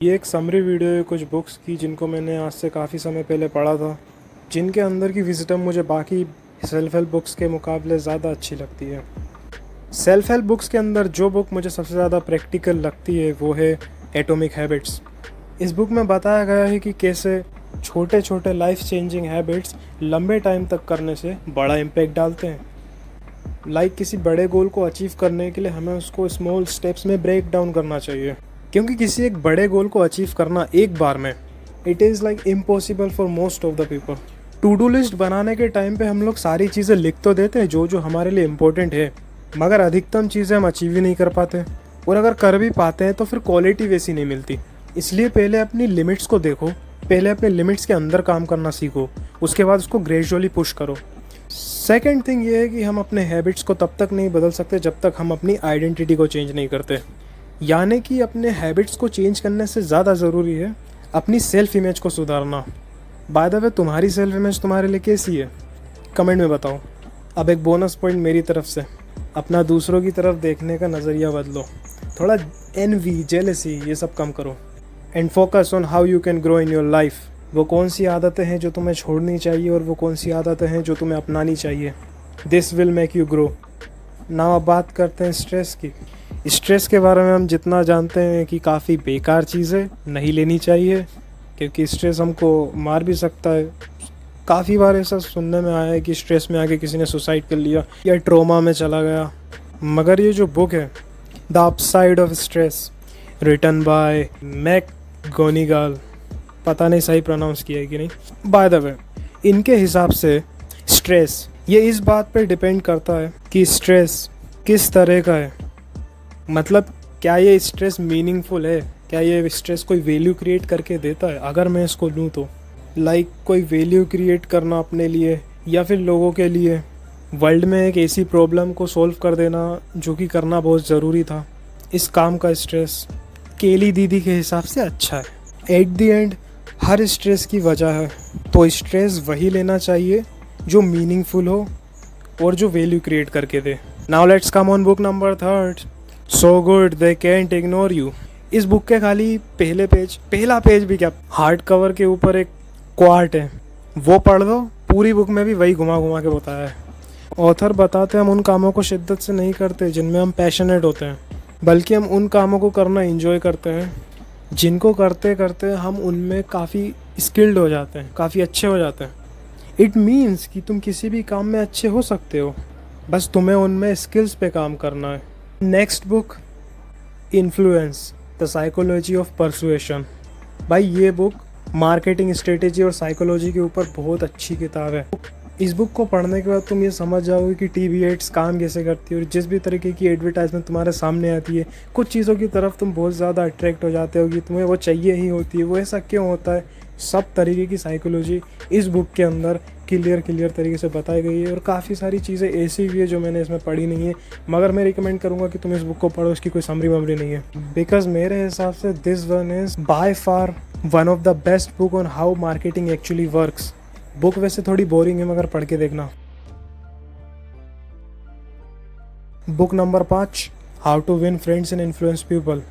ये एक summary video है कुछ बुक्स की जिनको मैंने आज से काफ़ी समय पहले पढ़ा था, जिनके अंदर की विज़डम मुझे बाकी सेल्फ़ हेल्प बुक्स के मुकाबले ज़्यादा अच्छी लगती है। सेल्फ़ हेल्प बुक्स के अंदर जो बुक मुझे सबसे ज़्यादा प्रैक्टिकल लगती है वो है एटॉमिक हैबिट्स। इस बुक में बताया गया है कि कैसे छोटे छोटे लाइफ चेंजिंग हैबिट्स लंबे टाइम तक करने से बड़ा इम्पैक्ट डालते हैं। किसी बड़े गोल को अचीव करने के लिए हमें उसको स्मॉल स्टेप्स में ब्रेक डाउन करना चाहिए, क्योंकि किसी एक बड़े गोल को अचीव करना एक बार में it is impossible for most of the people. To do list बनाने के टाइम पे हम लोग सारी चीज़ें लिख तो देते हैं जो जो हमारे लिए इम्पोर्टेंट है, मगर अधिकतम चीज़ें हम अचीव ही नहीं कर पाते, और अगर कर भी पाते हैं तो फिर क्वालिटी वैसी नहीं मिलती। इसलिए पहले अपनी लिमिट्स को देखो, पहले अपने लिमिट्स के अंदर काम करना सीखो, उसके बाद उसको ग्रेजुअली पुश करो। सेकेंड थिंग ये है कि हम अपने हैबिट्स को तब तक नहीं बदल सकते जब तक हम अपनी आइडेंटिटी को चेंज नहीं करते। यानी कि अपने हैबिट्स को चेंज करने से ज़्यादा ज़रूरी है अपनी सेल्फ इमेज को सुधारना। बाय द वे, तुम्हारी सेल्फ इमेज तुम्हारे लिए कैसी है, कमेंट में बताओ। अब एक बोनस पॉइंट मेरी तरफ से, अपना दूसरों की तरफ देखने का नज़रिया बदलो, थोड़ा एनवी, जेलसी ये सब कम करो, and focus on how you can grow in your life. वो कौन सी आदतें हैं जो तुम्हें छोड़नी चाहिए और वो कौन सी आदतें हैं जो तुम्हें अपनानी चाहिए। This will make you grow. Now अब बात करते हैं स्ट्रेस की। स्ट्रेस के बारे में हम जितना जानते हैं कि काफ़ी बेकार चीज़ है, नहीं लेनी चाहिए, क्योंकि स्ट्रेस हमको मार भी सकता है। काफ़ी बार ऐसा सुनने में आया है कि स्ट्रेस में आके किसी ने सुसाइड कर लिया या ट्रोमा में चला गया। मगर ये जो बुक है the upside of stress, written by McGonigal, पता नहीं सही प्रोनाउंस किया है कि नहीं, बाय द वे, इनके हिसाब से स्ट्रेस ये इस बात पर डिपेंड करता है कि स्ट्रेस किस तरह का है। मतलब क्या ये स्ट्रेस मीनिंगफुल है, क्या ये स्ट्रेस कोई वैल्यू क्रिएट करके देता है। अगर मैं इसको लूँ तो कोई वैल्यू क्रिएट करना अपने लिए या फिर लोगों के लिए, वर्ल्ड में एक ऐसी प्रॉब्लम को सॉल्व कर देना जो कि करना बहुत ज़रूरी था, इस काम का स्ट्रेस केली दीदी के हिसाब से अच्छा है। At the end her stress की वजह है, तो स्ट्रेस वही लेना चाहिए जो मीनिंगफुल हो और जो वैल्यू क्रिएट करके दे। Now let's come on book number 3, so good they can't ignore you. इस बुक के खाली पहला पेज भी क्या, हार्ड कवर के ऊपर एक क्वार्ट है, वो पढ़ लो। पूरी बुक में भी वही घुमा घुमा के बताया है। ऑथर बताते हैं हम उन कामों को शिद्दत से नहीं करते जिनमें हम पैशनेट होते हैं, बल्कि हम उन कामों को करना एंजॉय करते हैं जिनको करते करते हम उनमें काफ़ी स्किल्ड हो जाते हैं, काफ़ी अच्छे हो जाते हैं। इट मीन्स कि तुम किसी भी काम में अच्छे हो सकते हो, बस तुम्हें उनमें स्किल्स पे काम करना है। Next book, influence the psychology of persuasion. भाई ये बुक मार्केटिंग स्ट्रेटेजी और साइकोलॉजी के ऊपर बहुत अच्छी किताब है। इस बुक को पढ़ने के बाद तुम ये समझ जाओगे कि टीवी एड्स काम कैसे करती है, और जिस भी तरीके की एडवर्टाइजमेंट तुम्हारे सामने आती है, कुछ चीज़ों की तरफ तुम बहुत ज़्यादा अट्रैक्ट हो जाते हो कि तुम्हें वो चाहिए ही होती है, वो ऐसा क्यों होता है। सब तरीके की साइकोलॉजी इस बुक के अंदर क्लियर तरीके से बताई गई है, और काफ़ी सारी चीज़ें ऐसी भी है जो मैंने इसमें पढ़ी नहीं है, मगर मैं रिकमेंड करूँगा कि तुम इस बुक को पढ़ो। इसकी कोई समरी वमरी नहीं है, बिकॉज मेरे हिसाब से this one is by far one of the best book on how marketing actually works. Book वैसे थोड़ी बोरिंग है, मगर पढ़ के देखना। Book number 5, how to win friends and influence people.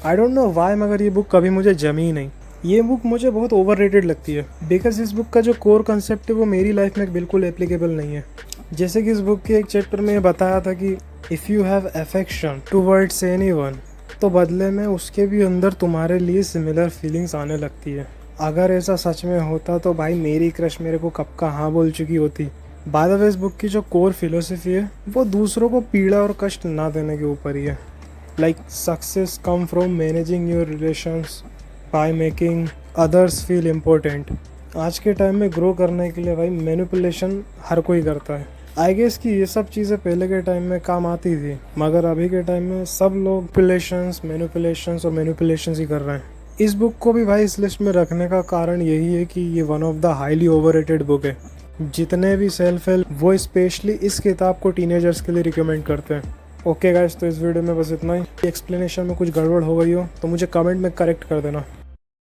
I don't know why, मगर ये बुक कभी मुझे जमी ही नहीं। ये बुक मुझे बहुत ओवररेटेड लगती है, बिकॉज इस बुक का जो कोर कंसेप्ट है वो मेरी लाइफ में बिल्कुल एप्लीकेबल नहीं है। जैसे कि इस बुक के एक चैप्टर में ये बताया था कि if you have affection towards anyone, तो बदले में उसके भी अंदर तुम्हारे लिए सिमिलर फीलिंग्स आने लगती है। अगर ऐसा सच में होता तो भाई मेरी क्रश मेरे को कब का हाँ बोल चुकी होती। बाय द वे, इस बुक की जो कोर फिलोसफी है वो दूसरों को पीड़ा और कष्ट ना देने के ऊपर ही है। Success come from managing your relations by making others feel important. आज के टाइम में ग्रो करने के लिए भाई मैनिपुलेशन हर कोई करता है। आई गेस कि ये सब चीज़ें पहले के टाइम में काम आती थी, मगर अभी के टाइम में सब लोग मैनिपुलेशंस ही कर रहे हैं। इस बुक को भी भाई इस लिस्ट में रखने का कारण यही है कि ये one of the highly overrated book है। जितने भी सेल्फ हेल्प वो स्पेशली इस किताब को टीनेजर्स के लिए रिकमेंड करते हैं। ओके गाइस, तो इस वीडियो में बस इतना ही। एक्सप्लेनेशन में कुछ गड़बड़ हो गई हो तो मुझे कमेंट में करेक्ट कर देना।